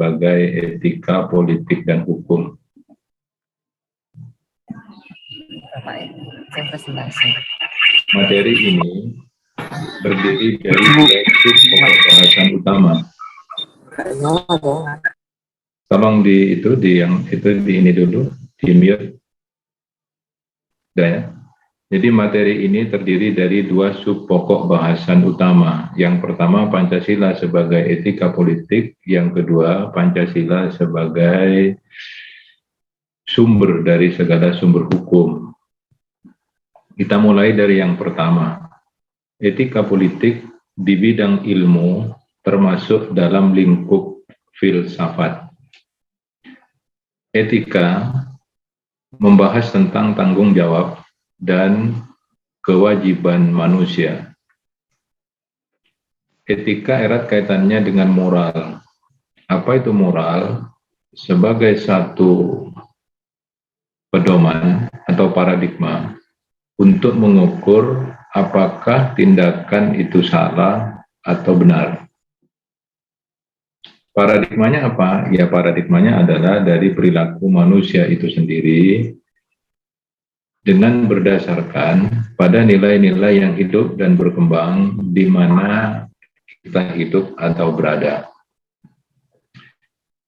sebagai etika politik dan hukum. Materi ini terdiri dari dua pokok bahasan utama. Tolong di ini dulu, di mute. Udah ya. Jadi materi ini terdiri dari dua sub pokok bahasan utama. Yang pertama Pancasila sebagai etika politik, yang kedua Pancasila sebagai sumber dari segala sumber hukum. Kita mulai dari yang pertama. Etika politik di bidang ilmu termasuk dalam lingkup filsafat. Etika membahas tentang tanggung jawab dan kewajiban manusia. Etika erat kaitannya dengan moral. Apa itu moral? Sebagai satu pedoman atau paradigma untuk mengukur apakah tindakan itu salah atau benar. Paradigmanya apa? Ya, paradigmanya adalah dari perilaku manusia itu sendiri dengan berdasarkan pada nilai-nilai yang hidup dan berkembang di mana kita hidup atau berada.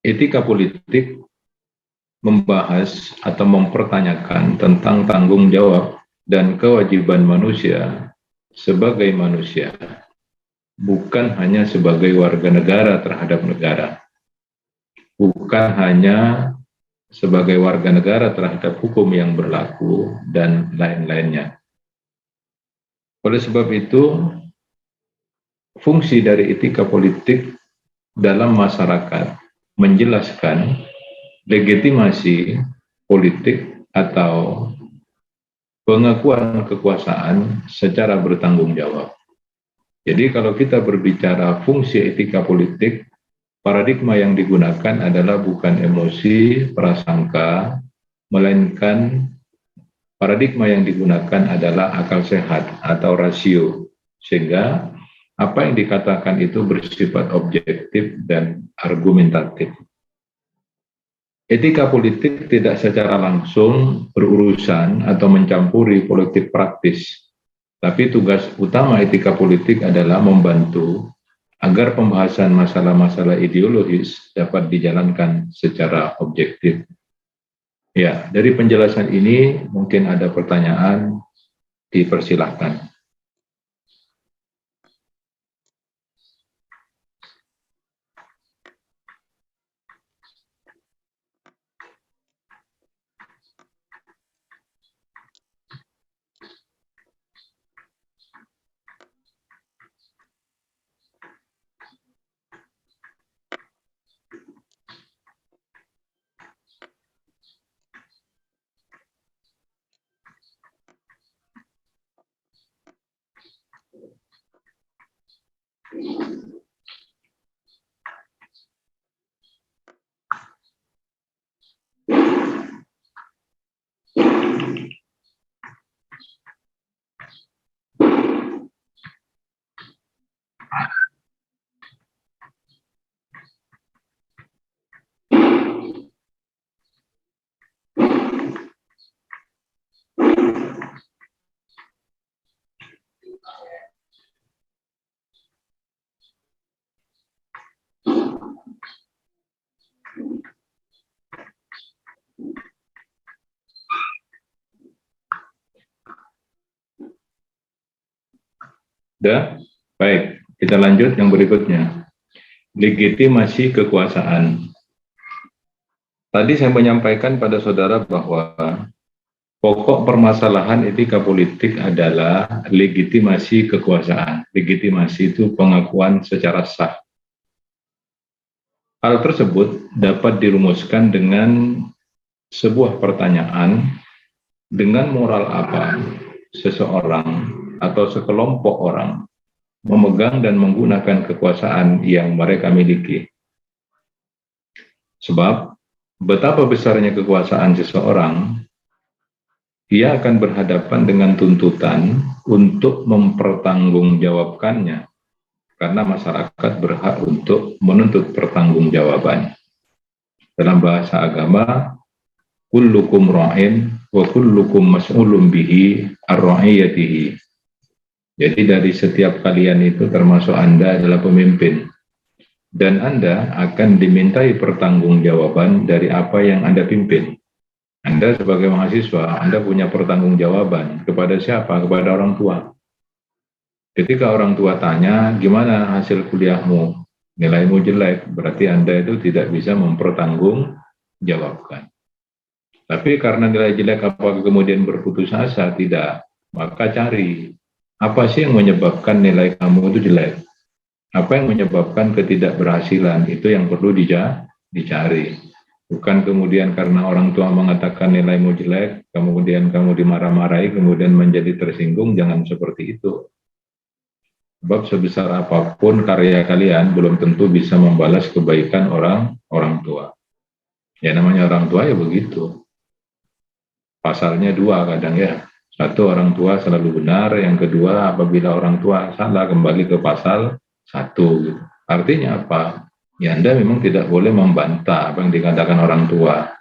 Etika politik membahas atau mempertanyakan tentang tanggung jawab dan kewajiban manusia sebagai manusia, bukan hanya sebagai warga negara terhadap negara, bukan hanya sebagai warga negara terhadap hukum yang berlaku, dan lain-lainnya. Oleh sebab itu, fungsi dari etika politik dalam masyarakat menjelaskan legitimasi politik atau pengakuan kekuasaan secara bertanggung jawab. Jadi kalau kita berbicara fungsi etika politik, paradigma yang digunakan adalah bukan emosi, prasangka, melainkan paradigma yang digunakan adalah akal sehat atau rasio. Sehingga apa yang dikatakan itu bersifat objektif dan argumentatif. Etika politik tidak secara langsung berurusan atau mencampuri politik praktis, tapi tugas utama etika politik adalah membantu agar pembahasan masalah-masalah ideologis dapat dijalankan secara objektif. Ya, dari penjelasan ini mungkin ada pertanyaan, dipersilahkan. Sudah? Baik, kita lanjut yang berikutnya. Legitimasi kekuasaan. Tadi saya menyampaikan pada saudara bahwa pokok permasalahan etika politik adalah legitimasi kekuasaan. Legitimasi itu pengakuan secara sah. Hal tersebut dapat dirumuskan dengan sebuah pertanyaan, dengan moral apa seseorang atau sekelompok orang memegang dan menggunakan kekuasaan yang mereka miliki. Sebab betapa besarnya kekuasaan seseorang, ia akan berhadapan dengan tuntutan untuk mempertanggungjawabkannya, karena masyarakat berhak untuk menuntut pertanggungjawaban. Dalam bahasa agama, kullukum ra'in wa kullukum mas'ulun bihi ar-ra'iyatihi. Jadi dari setiap kalian itu termasuk Anda adalah pemimpin. Dan Anda akan dimintai pertanggungjawaban dari apa yang Anda pimpin. Anda sebagai mahasiswa, Anda punya pertanggungjawaban kepada siapa? Kepada orang tua. Ketika orang tua tanya, gimana hasil kuliahmu? Nilaimu jelek, berarti Anda itu tidak bisa mempertanggungjawabkan. Tapi karena nilai jelek apakah kemudian berputus asa? Tidak. Maka cari, apa sih yang menyebabkan nilai kamu itu jelek? Apa yang menyebabkan ketidakberhasilan? Itu yang perlu dicari. Bukan kemudian karena orang tua mengatakan nilaimu jelek, kemudian kamu dimarah-marahi, kemudian menjadi tersinggung. Jangan seperti itu. Sebab sebesar apapun karya kalian, belum tentu bisa membalas kebaikan orang tua. Ya namanya orang tua ya begitu. Pasalnya dua kadang ya. Satu, orang tua selalu benar. Yang kedua, apabila orang tua salah, kembali ke pasal satu. Gitu. Artinya apa? Ya Anda memang tidak boleh membantah apa yang dikatakan orang tua.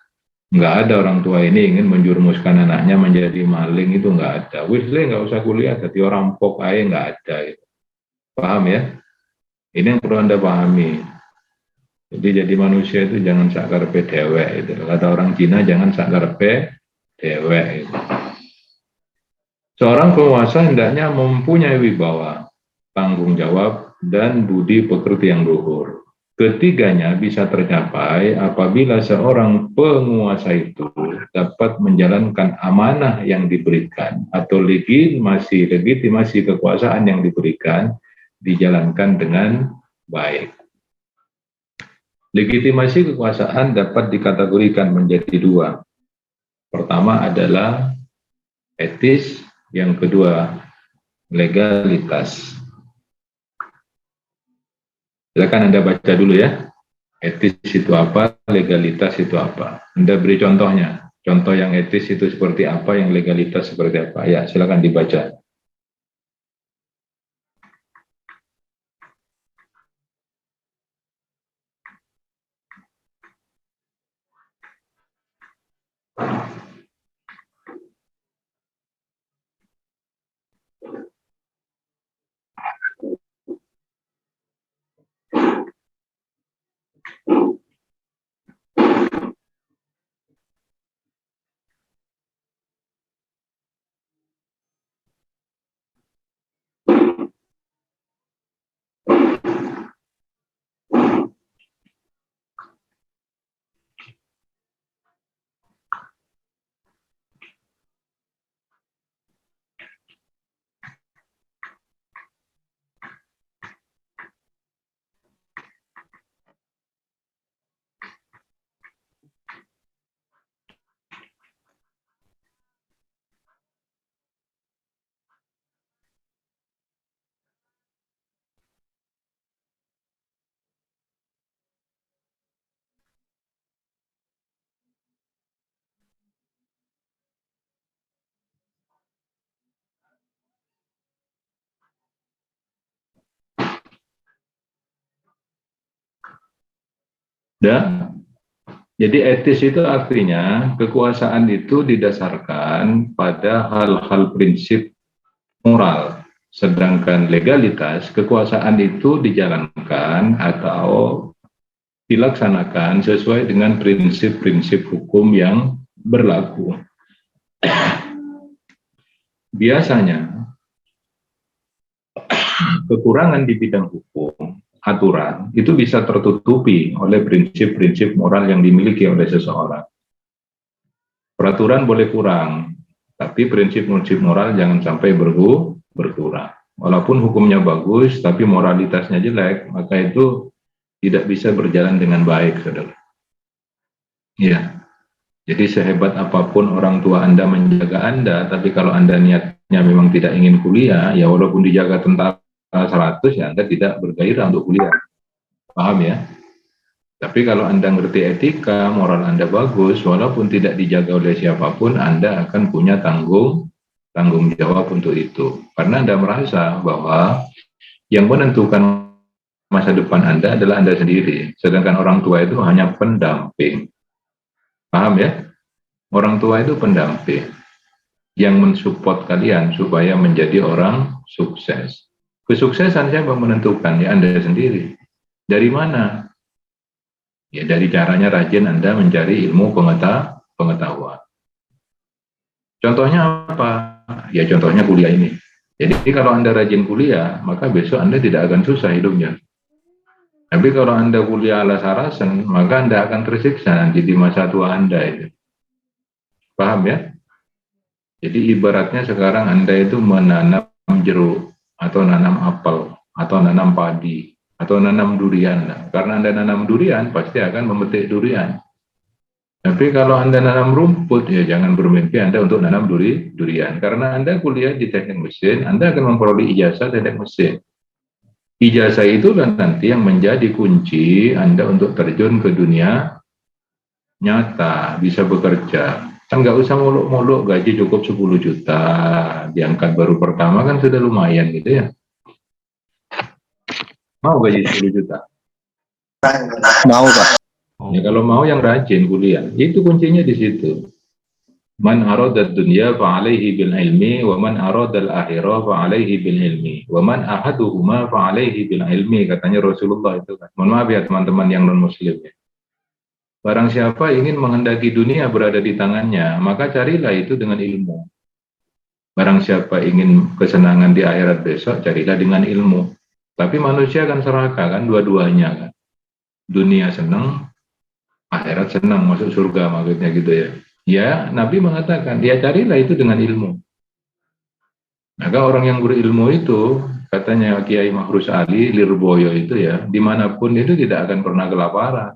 Nggak ada orang tua ini ingin menjurumuskan anaknya menjadi maling, itu nggak ada. Wisle nggak usah kuliah, jadi orang pok aja nggak ada. Gitu. Paham ya? Ini yang perlu Anda pahami. Jadi jadi manusia itu jangan sakarpe dewek. Itu. Kata orang Cina, jangan sakarpe dewek. Itu. Seorang penguasa hendaknya mempunyai wibawa, tanggung jawab, dan budi pekerti yang luhur. Ketiganya bisa tercapai apabila seorang penguasa itu dapat menjalankan amanah yang diberikan atau legitimasi kekuasaan yang diberikan dijalankan dengan baik. Legitimasi kekuasaan dapat dikategorikan menjadi dua. Pertama adalah etis, yang kedua legalitas. Silakan Anda baca dulu ya. Etis itu apa, legalitas itu apa. Anda beri contohnya. Contoh yang etis itu seperti apa, yang legalitas seperti apa. Ya, silakan dibaca. Dan jadi etis itu artinya kekuasaan itu didasarkan pada hal-hal prinsip moral. Sedangkan legalitas, kekuasaan itu dijalankan atau dilaksanakan sesuai dengan prinsip-prinsip hukum yang berlaku. Biasanya, kekurangan di bidang hukum, aturan, itu bisa tertutupi oleh prinsip-prinsip moral yang dimiliki oleh seseorang. Peraturan boleh kurang, tapi prinsip-prinsip moral jangan sampai berkurang. Walaupun hukumnya bagus, tapi moralitasnya jelek, maka itu tidak bisa berjalan dengan baik, saudara. Iya. Jadi sehebat apapun orang tua Anda menjaga Anda, tapi kalau Anda niatnya memang tidak ingin kuliah, ya walaupun dijaga tentara 100, ya Anda tidak bergairah untuk kuliah. Paham ya? Tapi kalau Anda ngerti etika, moral Anda bagus, walaupun tidak dijaga oleh siapapun, Anda akan punya tanggung jawab untuk itu. Karena Anda merasa bahwa yang menentukan masa depan Anda adalah Anda sendiri. Sedangkan orang tua itu hanya pendamping. Paham ya? Orang tua itu pendamping yang mensupport kalian supaya menjadi orang sukses. Kesuksesan siapa menentukan? Ya Anda sendiri. Dari mana? Ya dari caranya rajin Anda mencari ilmu pengetahuan. Contohnya apa? Ya contohnya kuliah ini. Jadi kalau Anda rajin kuliah, maka besok Anda tidak akan susah hidupnya. Tapi kalau Anda kuliah alas-alasan, maka Anda akan tersiksa nanti di masa tua Anda itu. Paham ya? Jadi ibaratnya sekarang Anda itu menanam jeruk, atau nanam apel, atau nanam padi, atau nanam durian. Nah, karena Anda nanam durian, pasti akan memetik durian. Tapi kalau Anda nanam rumput, ya jangan bermimpi Anda untuk nanam durian. Karena Anda kuliah di teknik mesin, Anda akan memperoleh ijazah teknik mesin. Ijazah itulah nanti yang menjadi kunci Anda untuk terjun ke dunia nyata, bisa bekerja. Kan nggak usah muluk-muluk, gaji cukup 10 juta, diangkat baru pertama kan sudah lumayan gitu ya. Mau gaji 10 juta? Mau, Pak. Ya kalau mau yang rajin kuliah, itu kuncinya di situ. Man aradad dunya fa alaihi bil ilmi wa man aradal akhirah fa alaihi bil ilmi wa man ahaduhuma fa alaihi bil ilmi, katanya Rasulullah itu kan. Mohon maaf ya teman-teman yang non muslim ya. Barang siapa ingin menghendaki dunia berada di tangannya, maka carilah itu dengan ilmu. Barang siapa ingin kesenangan di akhirat besok, carilah dengan ilmu. Tapi manusia kan serakah kan dua-duanya kan. Dunia senang, akhirat senang, masuk surga maksudnya gitu ya. Ya, Nabi mengatakan, ya carilah itu dengan ilmu. Maka orang yang berilmu itu, katanya Kiai Mahrus Ali, Lirboyo itu ya, dimanapun itu tidak akan pernah kelaparan.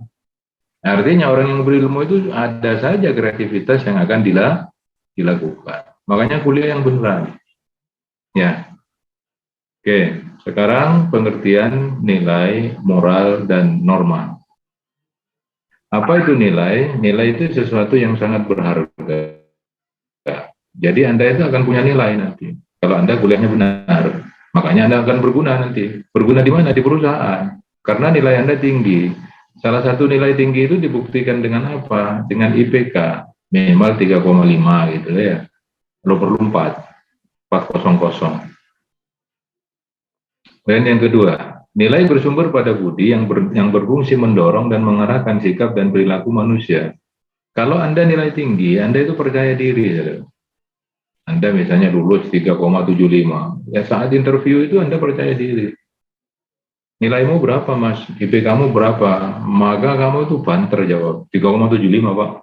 Artinya orang yang berilmu itu ada saja kreativitas yang akan dilakukan. Makanya kuliah yang beneran. Ya, oke. Sekarang pengertian nilai, moral, dan norma. Apa itu nilai? Nilai itu sesuatu yang sangat berharga. Jadi Anda itu akan punya nilai nanti. Kalau Anda kuliahnya benar, makanya Anda akan berguna nanti. Berguna di mana? Di perusahaan. Karena nilai Anda tinggi. Salah satu nilai tinggi itu dibuktikan dengan apa? Dengan IPK minimal 3,5 gitu ya. Kalau perlu 400. Dan yang kedua, nilai bersumber pada budi yang berfungsi mendorong dan mengarahkan sikap dan perilaku manusia. Kalau Anda nilai tinggi, Anda itu percaya diri. Anda misalnya lulus 3,75, ya saat interview itu Anda percaya diri. Nilaimu berapa mas? IP kamu berapa? Maka kamu itu banter jawab 3,75 Pak.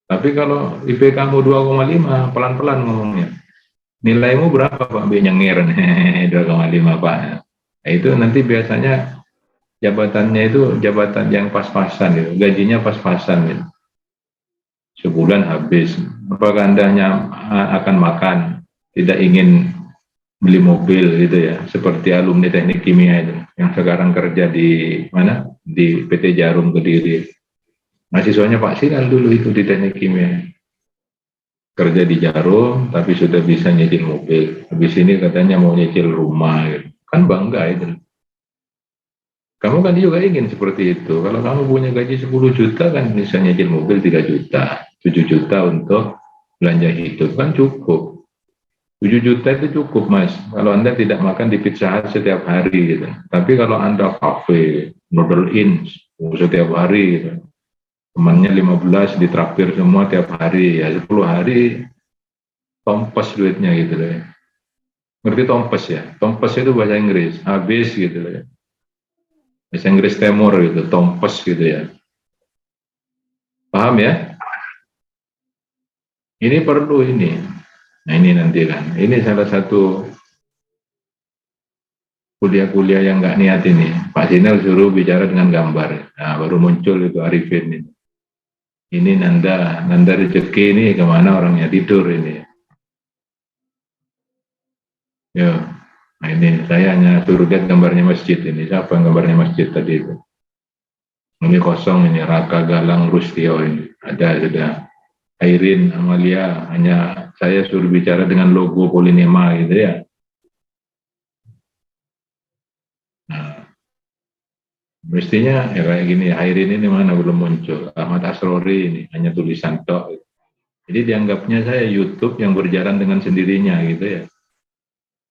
Tapi kalau IP kamu 2,5, pelan-pelan ngomongnya. Nilaimu berapa Pak? Nyengir nih 2,5 Pak. Nah, itu nanti biasanya jabatannya itu jabatan yang pas-pasan gitu. Gajinya pas-pasan gitu. Sebulan habis. Apakah Anda akan makan? Tidak ingin beli mobil gitu ya, seperti alumni teknik kimia itu yang sekarang kerja di mana, di PT Jarum Kediri. Mahasiswanya Pak Siral dulu itu di teknik kimia, kerja di Jarum tapi sudah bisa nyicil mobil. Habis ini katanya mau nyicil rumah gitu. Kan bangga itu. Kamu kan juga ingin seperti itu. Kalau kamu punya gaji 10 juta kan bisa nyicil mobil 3 juta, 7 juta untuk belanja hidup kan cukup. 7 juta itu cukup mas, kalau Anda tidak makan di Pizza Hut setiap hari gitu. Tapi kalau Anda kafe, noodle in setiap hari gitu. Temannya 15 ditraktir semua tiap hari, ya 10 hari tompes duitnya gitu loh. Ngerti tompes ya? Tompes itu bahasa Inggris, habis gitu loh. Bahasa Inggris Timur gitu, tompes gitu ya. Paham ya? Ini perlu ini. Nah ini nanti kan, ini salah satu kuliah-kuliah yang nggak niat ini. Pak Sinel suruh bicara dengan gambar. Nah baru muncul itu Arifin ini. Ini Nanda rezeki ini kemana orangnya tidur ini. Ya, nah ini saya hanya suruh lihat gambarnya masjid ini. Siapa yang gambarnya masjid tadi itu? Ini kosong ini, Raka Galang Rustio ini. Ada sudah. Airin Amalia, hanya saya suruh bicara dengan logo Polinema gitu ya. Nah, Mestinya ya kayak gini, Hairin ini mana belum muncul, Ahmad Asrori ini hanya tulisan tok. Jadi dianggapnya saya YouTube yang berjalan dengan sendirinya gitu ya.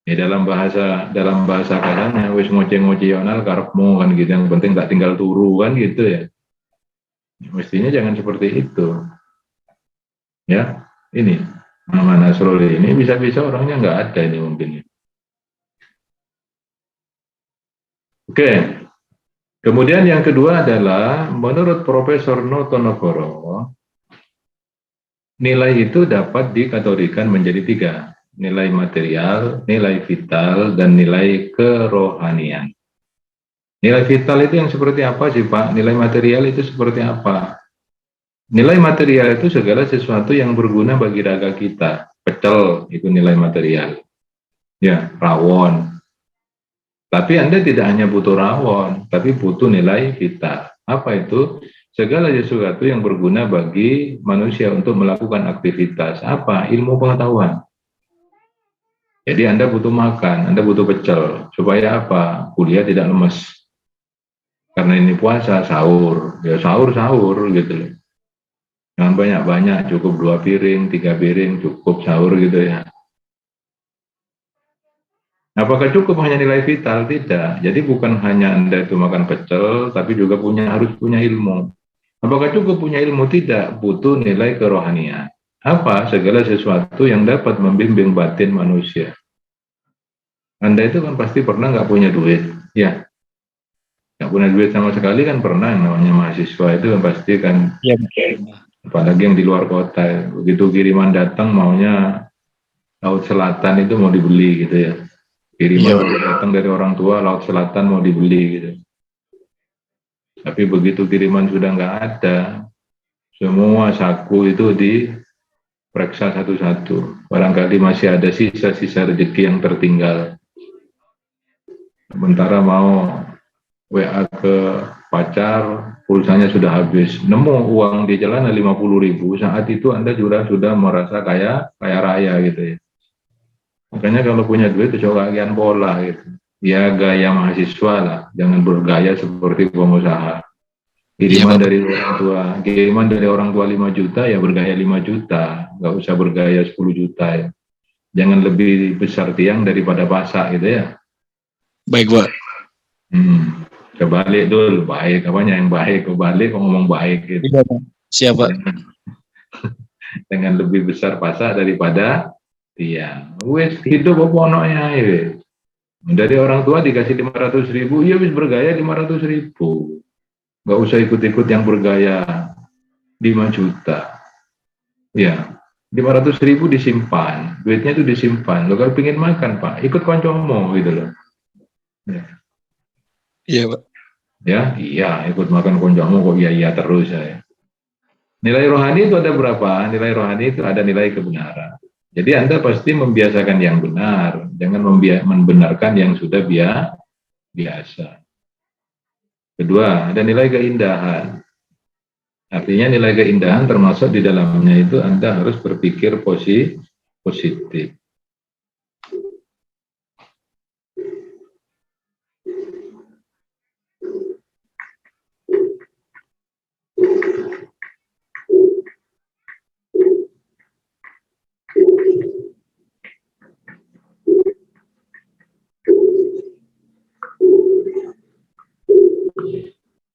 Ya dalam bahasa kasarnya wis ngoce-ngoce yonal karepmu kan gitu, yang penting tak tinggal turu kan gitu ya. Mestinya jangan seperti itu. Ya, ini Ahmad Asrori ini bisa-bisa orangnya nggak ada ini mungkin. Oke. Kemudian yang kedua adalah menurut Profesor Notonegoro, nilai itu dapat dikategorikan menjadi tiga. Nilai material, nilai vital, dan nilai kerohanian. Nilai vital itu yang seperti apa sih Pak? Nilai material itu seperti apa? Nilai material itu segala sesuatu yang berguna bagi raga kita. Pecel itu nilai material. Ya, rawon. Tapi Anda tidak hanya butuh rawon, tapi butuh nilai vital. Apa itu? Segala sesuatu yang berguna bagi manusia untuk melakukan aktivitas. Apa? Ilmu pengetahuan. Jadi Anda butuh makan, Anda butuh pecel. Supaya apa? Kuliah tidak lemes. Karena ini puasa, sahur. Ya sahur gitu loh. Jangan banyak-banyak, cukup 2 piring, 3 piring, cukup sahur gitu ya. Apakah cukup hanya nilai vital? Tidak. Jadi bukan hanya Anda itu makan pecel, tapi juga harus punya ilmu. Apakah cukup punya ilmu? Tidak. Butuh nilai kerohanian. Apa? Segala sesuatu yang dapat membimbing batin manusia. Anda itu kan pasti pernah nggak punya duit, ya? Nggak punya duit sama sekali kan pernah, yang namanya mahasiswa itu kan pasti kan, ya, apalagi yang di luar kota, begitu kiriman datang maunya Laut Selatan itu mau dibeli gitu ya. Kiriman datang dari orang tua, Laut Selatan mau dibeli gitu. Tapi begitu kiriman sudah nggak ada, semua saku itu diperiksa satu-satu. Barangkali masih ada sisa-sisa rezeki yang tertinggal. Sementara mau WA ke pacar, pulsanya sudah habis. Nemu uang di jalan 50.000, saat itu Anda sudah merasa kaya raya gitu ya. Makanya kalau punya duit itu coba pola gitu. Ya gaya mahasiswa lah, jangan bergaya seperti pengusaha. Kiriman dari orang tua 5 juta ya bergaya 5 juta, nggak usah bergaya 10 juta ya. Jangan lebih besar tiang daripada pasak gitu ya. Baik, Pak. Kebalik dulu, baik. Apanya yang baik? Kebalik kok ngomong baik gitu. Siapa? Dengan lebih besar pasak daripada tiang. Wes hidup apa onoknya ya. Dari orang tua dikasih 500.000, ya wis bergaya 500.000. Nggak usah ikut-ikut yang bergaya 5 juta. Ya, 500.000 disimpan, duitnya itu disimpan. Lo kalau pengen makan Pak, ikut koncomo gitu loh. Ya. Iya Pak. Ya, iya ikut makan koncomo kok iya terus saya. Nilai rohani itu ada berapa? Nilai rohani itu ada nilai kebenaran. Jadi Anda pasti membiasakan yang benar, jangan membenarkan yang sudah biasa. Kedua, ada nilai keindahan. Artinya nilai keindahan termasuk di dalamnya itu Anda harus berpikir positif.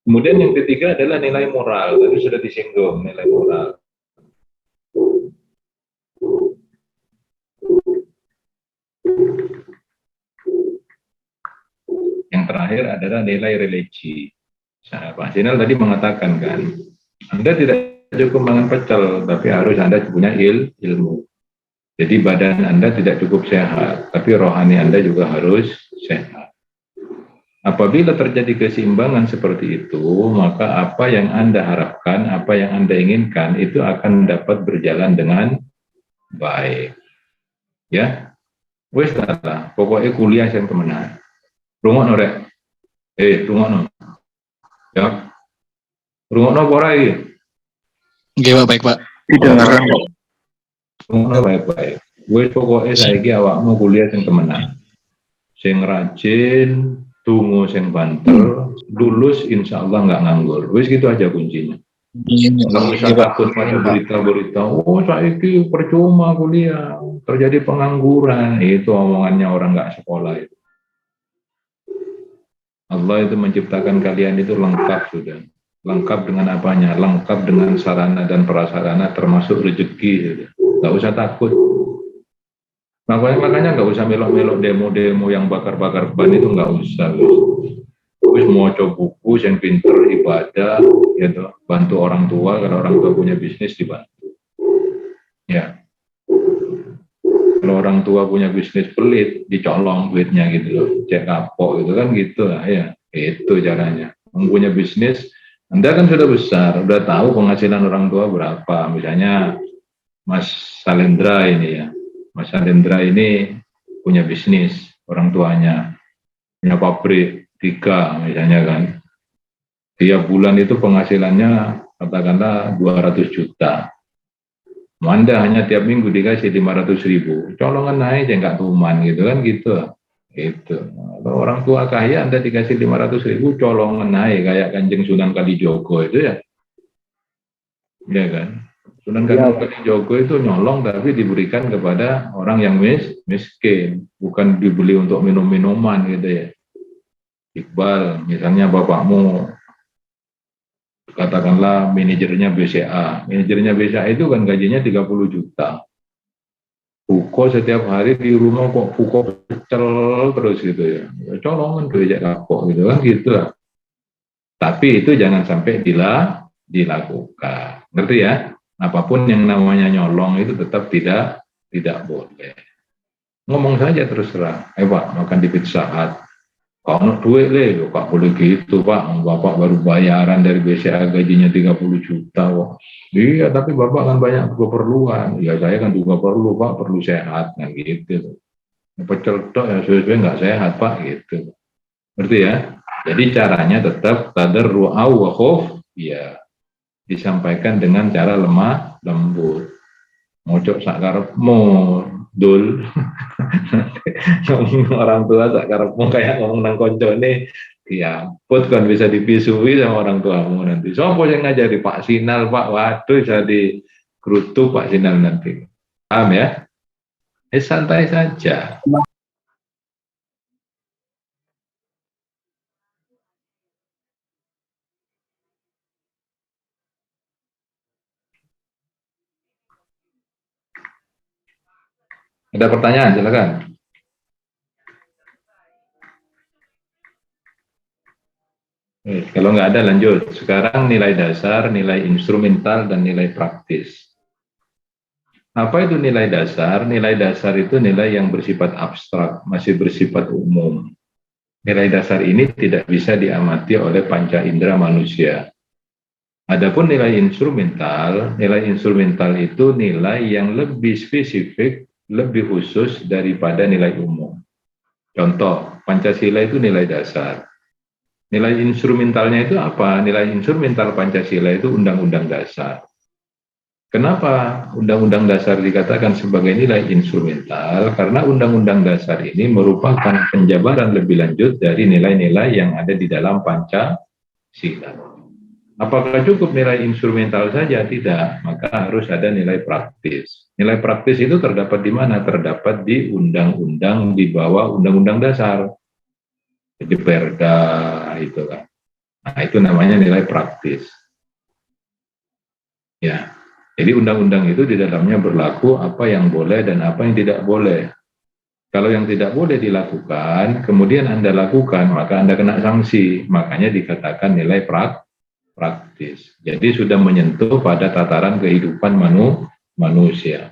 Kemudian yang ketiga adalah nilai moral. Tadi sudah disinggung nilai moral. Yang terakhir adalah nilai religi. Nah, Pak Sinal tadi mengatakan kan, Anda tidak cukup makan pecel, tapi harus Anda punya ilmu. Jadi badan Anda tidak cukup sehat, tapi rohani Anda juga harus sehat. Apabila terjadi keseimbangan seperti itu, maka apa yang Anda harapkan, apa yang Anda inginkan, itu akan dapat berjalan dengan baik. Ya, wes lah, pokoknya kuliah yang kemenangan. Rungokno rek, rungokno. Ya, rungokno apa iki? Nggih Pak, baik Pak. Didengarkan kok. Rungokno baik-baik. Wes pokoknya saiki awakmu kuliah yang kemenangan. Sing rajin, tunggu sing banter, lulus insya Allah nggak nganggur. Wis gitu aja kuncinya. Nggak usah Iya, Pak. takut pada berita-berita, oh saiki percuma kuliah, terjadi pengangguran. Itu omongannya orang nggak sekolah itu. Allah itu menciptakan kalian itu lengkap sudah. Lengkap dengan apanya? Lengkap dengan sarana dan prasarana termasuk rezeki. Sudah. Nggak usah takut. Makanya nggak usah melok-melok demo-demo yang bakar-bakar ban itu nggak usah. Wis mau coba buku yang pinter ibadah, gitu. Bantu orang tua kalau orang tua punya bisnis dibantu. Ya, kalau orang tua punya bisnis pelit, dicolong duitnya gitu loh, cek kapok gitu kan gitu lah ya. Itu caranya. Mempunyai bisnis, Anda kan sudah besar, udah tahu penghasilan orang tua berapa. Misalnya Mas Salendra ini ya, Mas Salendra ini punya bisnis, orang tuanya punya pabrik 3 misalnya kan. Tiap bulan itu penghasilannya katakanlah 200 juta. Anda hanya tiap minggu dikasih 500.000, colongan naik aja nggak tuman gitu kan gitu. Itu. Kalau orang tua kaya Anda dikasih 500.000, colongan naik kayak Kanjeng Sunan Kalijogo itu ya. Ya kan? Sunan Kalijogo itu nyolong tapi diberikan kepada orang yang miskin, bukan dibeli untuk minum-minuman gitu ya. Iqbal, misalnya bapakmu katakanlah manajernya BCA. Manajernya BCA itu kan gajinya 30 juta. Buko setiap hari di rumah kok buko pecel terus gitu ya. Colongan kerja kapok gitu kan gitu lah. Tapi itu jangan sampai dilakukan. Ngerti ya? Apapun yang namanya nyolong itu tetap tidak boleh. Ngomong saja terus terang. Pak, makan di Pizza Hut. Kalau duit le, Pak boleh gitu Pak. Bapak baru bayaran dari BCA gajinya 30 juta. Wah. Iya, tapi Bapak kan banyak keperluan. Ya saya kan juga perlu Pak, perlu sehat kan gitu. Pecel tok ya sesuai nggak sehat Pak gitu. Berarti ya. Jadi caranya tetap tadarru'au wa khauf, ya disampaikan dengan cara lemah lembut. Mojok sak karepmu, dul. Ngomong orang tua sak karepmu kayak ngomong nang koncone, ya put kan bisa dipisui sama orang tuamu nanti. Sopo yang ngajari Pak Sinal Pak, waduh bisa dikerutuk Pak Sinal nanti. Paham ya? Santai saja. Ada pertanyaan, silakan. Kalau nggak ada lanjut. Sekarang nilai dasar, nilai instrumental, dan nilai praktis. Apa itu nilai dasar? Nilai dasar itu nilai yang bersifat abstrak, masih bersifat umum. Nilai dasar ini tidak bisa diamati oleh panca indera manusia. Adapun nilai instrumental itu nilai yang lebih spesifik, lebih khusus daripada nilai umum. Contoh, Pancasila itu nilai dasar. Nilai instrumentalnya itu apa? Nilai instrumental Pancasila itu Undang-Undang Dasar. Kenapa Undang-Undang Dasar dikatakan sebagai nilai instrumental? Karena Undang-Undang Dasar ini merupakan penjabaran lebih lanjut dari nilai-nilai yang ada di dalam Pancasila. Apakah cukup nilai instrumental saja? Tidak, maka harus ada nilai praktis. Nilai praktis itu terdapat di mana? Terdapat di undang-undang di bawah Undang-Undang Dasar. Jadi perda itu kan. Nah, itu namanya nilai praktis. Ya. Jadi undang-undang itu di dalamnya berlaku apa yang boleh dan apa yang tidak boleh. Kalau yang tidak boleh dilakukan, kemudian Anda lakukan, maka Anda kena sanksi. Makanya dikatakan nilai praktis. Jadi sudah menyentuh pada tataran kehidupan manusia.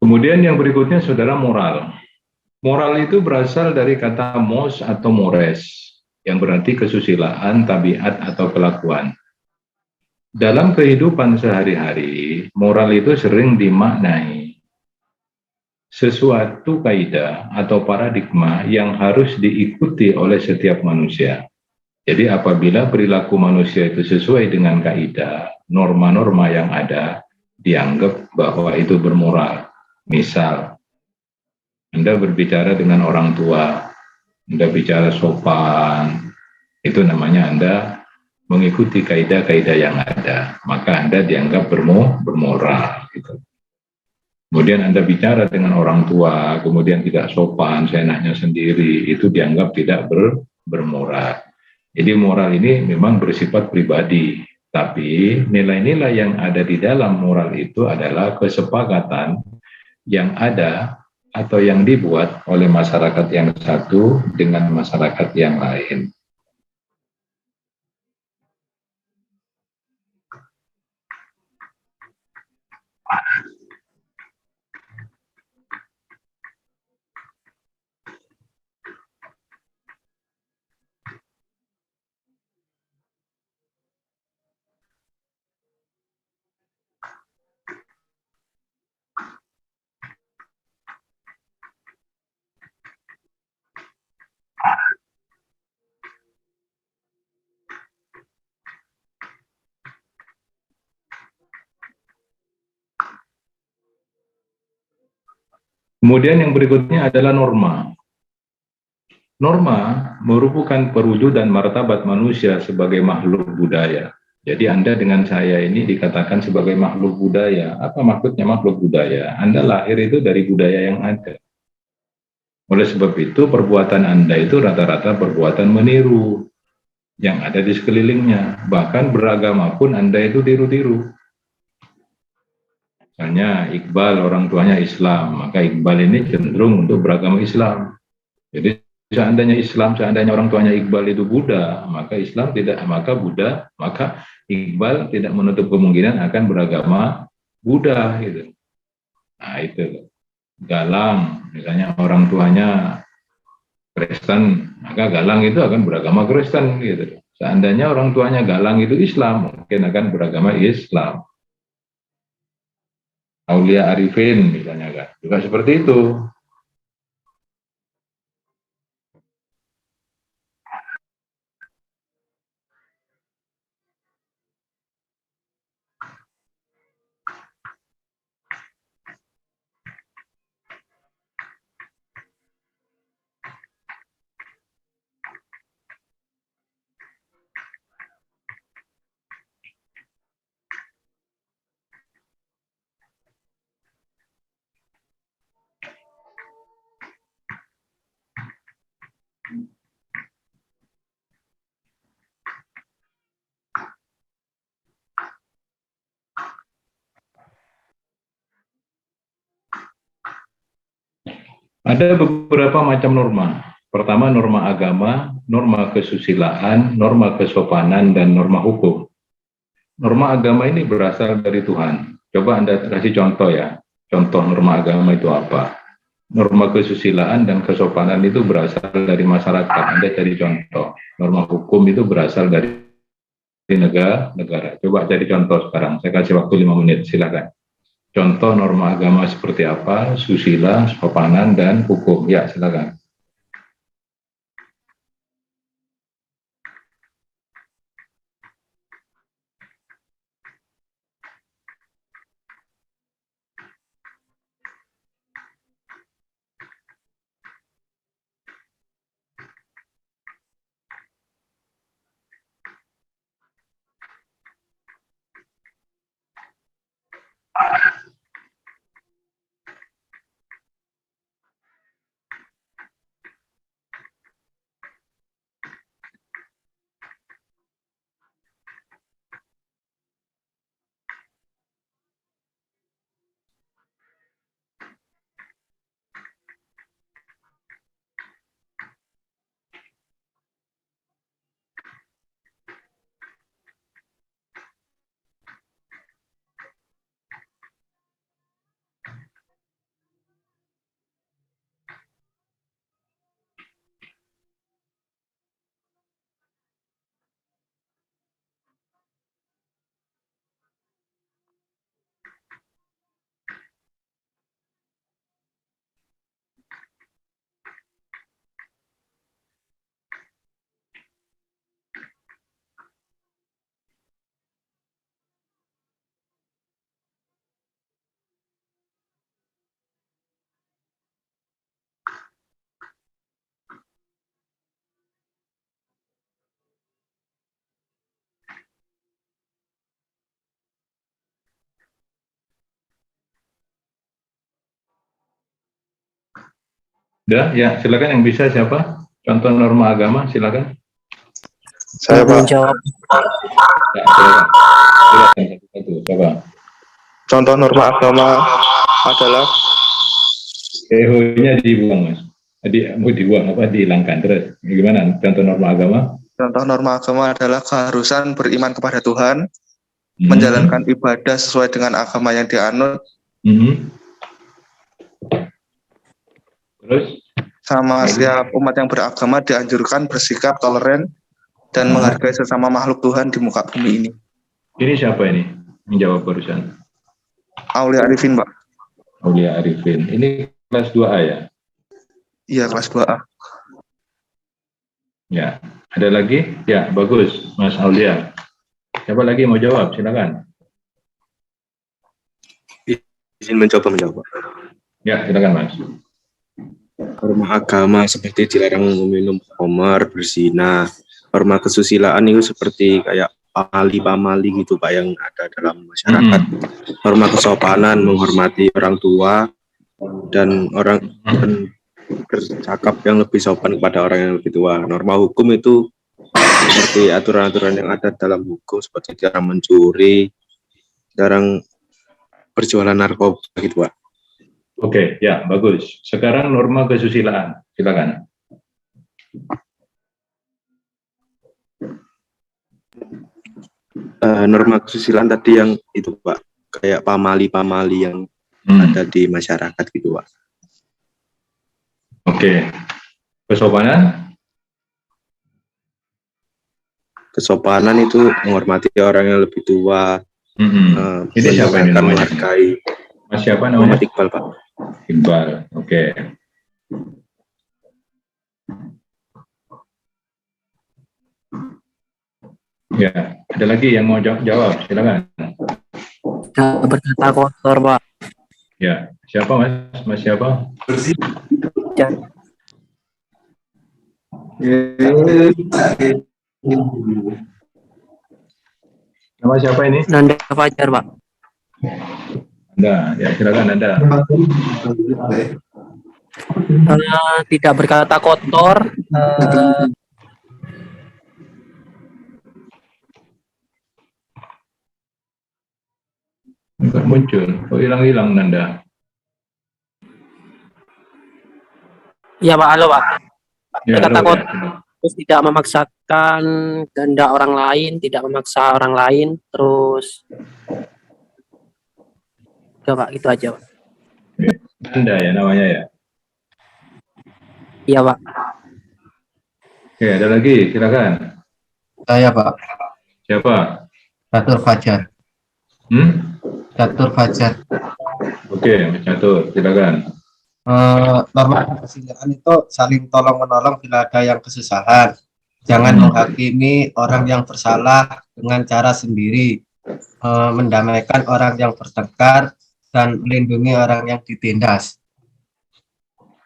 Kemudian yang berikutnya saudara moral. Moral itu berasal dari kata mos atau mores, yang berarti kesusilaan, tabiat, atau kelakuan. Dalam kehidupan sehari-hari, moral itu sering dimaknai sesuatu kaidah atau paradigma yang harus diikuti oleh setiap manusia. Jadi apabila perilaku manusia itu sesuai dengan kaidah, norma-norma yang ada, dianggap bahwa itu bermoral. Misal, Anda berbicara dengan orang tua, Anda bicara sopan, itu namanya Anda mengikuti kaidah-kaidah yang ada, maka Anda dianggap bermoral. Gitu. Kemudian Anda bicara dengan orang tua, kemudian tidak sopan, seenaknya sendiri, itu dianggap tidak bermoral. Jadi moral ini memang bersifat pribadi, tapi nilai-nilai yang ada di dalam moral itu adalah kesepakatan yang ada atau yang dibuat oleh masyarakat yang satu dengan masyarakat yang lain. Kemudian yang berikutnya adalah norma. Norma merupakan perwujudan martabat manusia sebagai makhluk budaya. Jadi Anda dengan saya ini dikatakan sebagai makhluk budaya. Apa maksudnya makhluk budaya? Anda lahir itu dari budaya yang ada. Oleh sebab itu perbuatan Anda itu rata-rata perbuatan meniru yang ada di sekelilingnya. Bahkan beragama pun Anda itu tiru-tiru. Misalnya Iqbal orang tuanya Islam, maka Iqbal ini cenderung untuk beragama Islam. Jadi seandainya orang tuanya Iqbal itu Buddha, maka Islam tidak, maka Iqbal tidak menutup kemungkinan akan beragama Buddha gitu. Nah, itu. Galang, misalnya orang tuanya Kristen, maka Galang itu akan beragama Kristen gitu. Seandainya orang tuanya Galang itu Islam, mungkin akan beragama Islam. Aulia Arifin misalnya kan, juga seperti itu. Ada beberapa macam norma. Pertama, norma agama, norma kesusilaan, norma kesopanan, dan norma hukum. Norma agama ini berasal dari Tuhan. Coba Anda kasih contoh ya. Contoh norma agama itu apa? Norma kesusilaan dan kesopanan itu berasal dari masyarakat. Anda cari contoh. Norma hukum itu berasal dari negara. Coba cari contoh sekarang. Saya kasih waktu 5 menit. Silakan. Contoh norma agama seperti apa? Susila, sopanan, dan hukum. Ya, silakan. Udah, ya silakan yang bisa siapa? Contoh norma agama, silakan. Saya Pak. Menjawab. Ya, silakan. Silakan satu-satu, coba. Contoh norma agama adalah EO-nya dibuang, Mas. Mau dibuang apa? Dihilangkan. Terus, gimana? Contoh norma agama? contoh norma agama adalah keharusan beriman kepada Tuhan, Hmm. menjalankan ibadah sesuai dengan agama yang dianut, Hmm. Terus? sama setiap umat yang beragama dianjurkan bersikap toleran dan menghargai sesama makhluk Tuhan di muka bumi ini. Ini siapa ini? Menjawab barusan. Aulia Arifin, Pak. Aulia Arifin. Ini kelas 2A ya? Iya, kelas 2A. Ya. Ada lagi? Ya, bagus, Mas Aulia. Siapa lagi mau jawab? Silakan. Izin mencoba menjawab. Ya, silakan, Mas. Norma agama seperti dilarang meminum khamar, berzina. Norma kesusilaan itu seperti kayak pamali gitu Pak yang ada dalam masyarakat. Norma kesopanan menghormati orang tua dan bercakap yang lebih sopan kepada orang yang lebih tua. Norma hukum itu seperti aturan-aturan yang ada dalam hukum seperti dilarang mencuri, dilarang berjualan narkoba gitu Pak. Oke, ya, bagus. Sekarang norma kesusilaan. Silakan. Norma kesusilaan tadi yang itu Pak, kayak pamali-pamali yang ada di masyarakat gitu Pak. Oke. Kesopanan? Kesopanan itu menghormati orang yang lebih tua, Ini siapa ini namanya? menghargai. Mas siapa Muhammad namanya? Iqbal Pak. Iqbal. Oke. Ya, ada lagi yang mau jawab? Silakan. Berkata kotor, Pak. Ya, siapa Mas? Mas siapa? Ya. Nama siapa ini? Nanda Fajar, Pak. Anda, ya silakan Anda. Tidak berkata kotor. Enggak muncul. Oh, hilang-hilang Nanda. Ya, Pak. Halo, Pak. Ya, Berkata halo, kotor. ya. Terus tidak memaksakan kehendak orang lain, tidak memaksa orang lain, terus udah Pak, gitu aja Pak. Anda ya namanya ya. Iya Pak. Oke, ada lagi, silakan. Saya Pak, Siapa? Catur Fajar. Catur Fajar. Oke, Mas Catur, silakan. Norma kesusilaan itu saling tolong menolong bila ada yang kesusahan. Jangan menghakimi orang yang bersalah dengan cara sendiri. Mendamaikan orang yang bertengkar dan melindungi orang yang ditindas.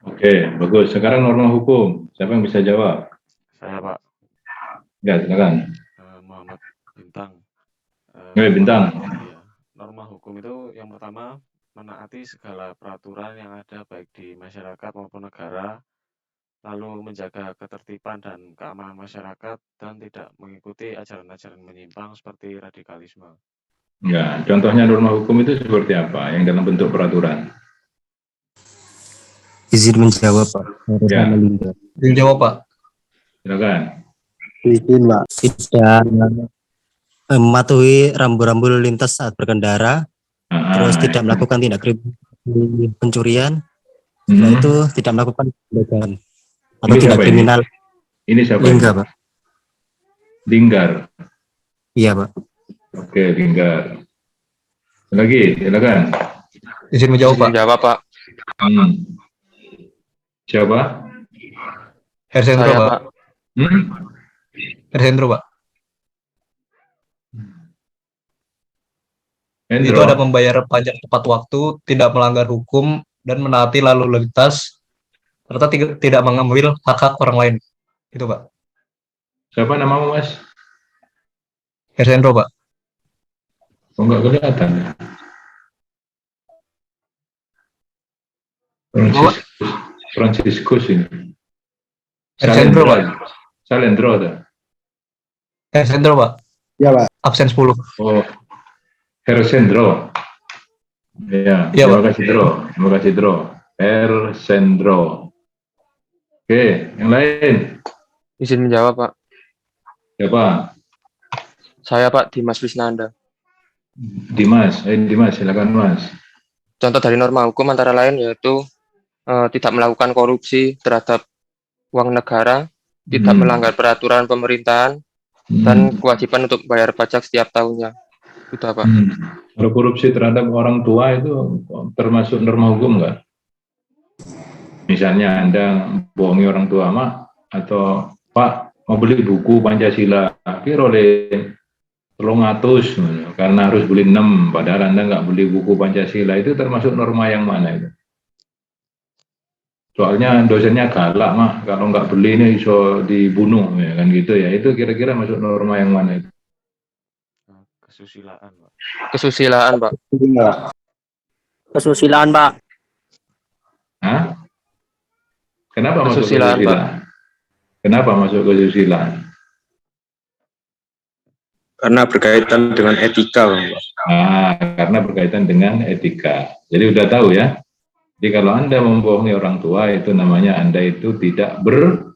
Oke, bagus. Sekarang norma hukum. Siapa yang bisa jawab? Saya Pak. Ya, silakan. Muhammad Bintang. Bintang. Norma hukum itu yang pertama menaati segala peraturan yang ada baik di masyarakat maupun negara, lalu menjaga ketertiban dan keamanan masyarakat dan tidak mengikuti ajaran-ajaran menyimpang seperti radikalisme. Ya, contohnya norma hukum itu seperti apa yang dalam bentuk peraturan? Izin menjawab Pak. Ya. Izin jawab Pak. Silakan. Izin Pak. Tidak mematuhi rambu-rambu lalu lintas saat berkendara, terus tidak melakukan tindak pencurian, setelah itu tidak melakukan penggeledahan atau Ini tindak siapa kriminal. Ini siapa? Linggar Pak. Linggar. Iya Pak. Oke, Linggar. Lagi, silakan. Izin menjawab Pak. Jawab Pak. Siapa? Hersendro Saya, Pak. Hersendro Pak. Hendro. Itu ada membayar pajak tepat waktu, tidak melanggar hukum, dan menaati lalu lintas, serta tidak mengambil hak-hak orang lain. Itu Pak. Siapa namamu Mas? Hersendro Pak. Oh, enggak kelihatan. Franciscus ini. Hersendro, Pak. Salendro ada. Hersendro, Pak. Ya, Pak. Absen 10. Oh, Hersendro. Ya, Iya, terima Pak. kasih Dro. Terima kasih Dro. Hersendro. Oke, yang lain. Izin menjawab, Pak. Siapa? Saya, Pak, Dimas Wisnanda. Dimas, silakan Mas. Contoh dari norma hukum antara lain yaitu tidak melakukan korupsi terhadap uang negara, tidak melanggar peraturan pemerintahan, dan kewajiban untuk bayar pajak setiap tahunnya. Sudah, Pak. Kalau korupsi terhadap orang tua itu termasuk norma hukum nggak? Misalnya Anda bohongi orang tua, Mak, atau Pak mau beli buku Pancasila, kira oleh 300 karena harus beli 6, padahal Anda nggak beli buku Pancasila, itu termasuk norma yang mana itu? Soalnya dosennya galak, Mak, kalau nggak beli ini iso dibunuh, ya kan gitu ya. Itu kira-kira masuk norma yang mana itu? Kesusilaan, Pak. Kesusilaan, Pak. Kesusilaan, Pak. Hah? Kenapa masuk Kesusilaan, kesusilaan? Kenapa masuk kesusilaan? Karena berkaitan dengan etika, Bang. Karena berkaitan dengan etika. Jadi udah tahu ya. Jadi kalau Anda membohongi orang tua, itu namanya Anda itu tidak beretika.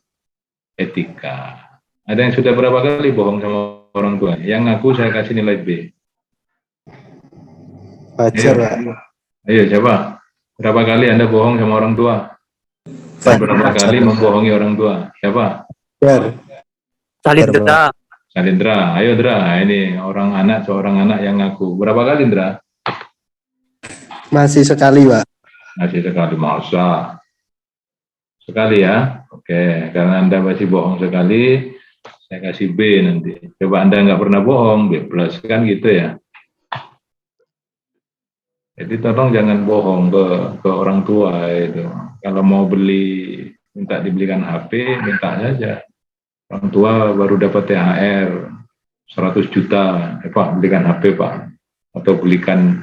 Ada yang sudah berapa kali bohong sama orang tua? Yang ngaku saya kasih nilai B. Wajar, Pak. Ayo siapa? Berapa kali Anda bohong sama orang tua? Dan berapa kali membohongi orang tua? Siapa? Salindra. Salindra. Ayo Dra, ini seorang anak yang ngaku. Berapa kali Dra? Masih sekali, Pak. Masih sekali, masa? Sekali ya? Oke, karena Anda masih bohong sekali, saya kasih B nanti. Coba Anda nggak pernah bohong, B+, kan gitu ya. Jadi tolong jangan bohong ke orang tua itu. Kalau mau minta dibelikan HP, minta saja. Orang tua baru dapat THR 100 juta, Pak belikan HP Pak, atau belikan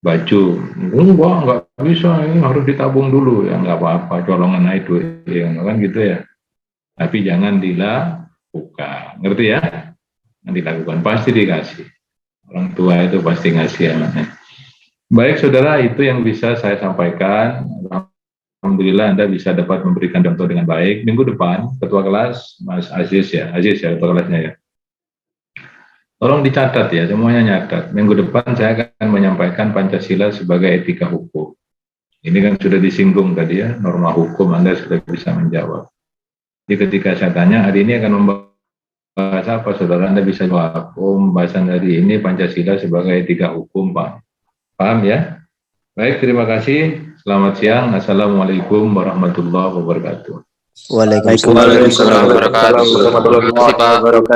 baju. Enggak, nggak bisa, ini harus ditabung dulu. Ya nggak apa-apa, colongan aja duit, ya, kan gitu ya. Tapi jangan dilakukan, ngerti ya? Nanti dilakukan, pasti dikasih. Orang tua itu pasti ngasih anaknya. Baik saudara, itu yang bisa saya sampaikan. Alhamdulillah Anda bisa dapat memberikan contoh dengan baik. Minggu depan, Ketua Kelas, Mas Aziz ya Ketua Kelasnya ya. Tolong dicatat ya, semuanya nyatat. Minggu depan saya akan menyampaikan Pancasila sebagai etika hukum. Ini kan sudah disinggung tadi ya, norma hukum, Anda sudah bisa menjawab. Jadi ketika saya tanya, hari ini akan membahas apa, saudara? Anda bisa jawab, pembahasan hari ini Pancasila sebagai etika hukum, Pak. Paham ya? Baik, terima kasih. Selamat siang. Assalamualaikum warahmatullahi wabarakatuh. Waalaikumsalam warahmatullahi wabarakatuh. Terima kasih, Pak.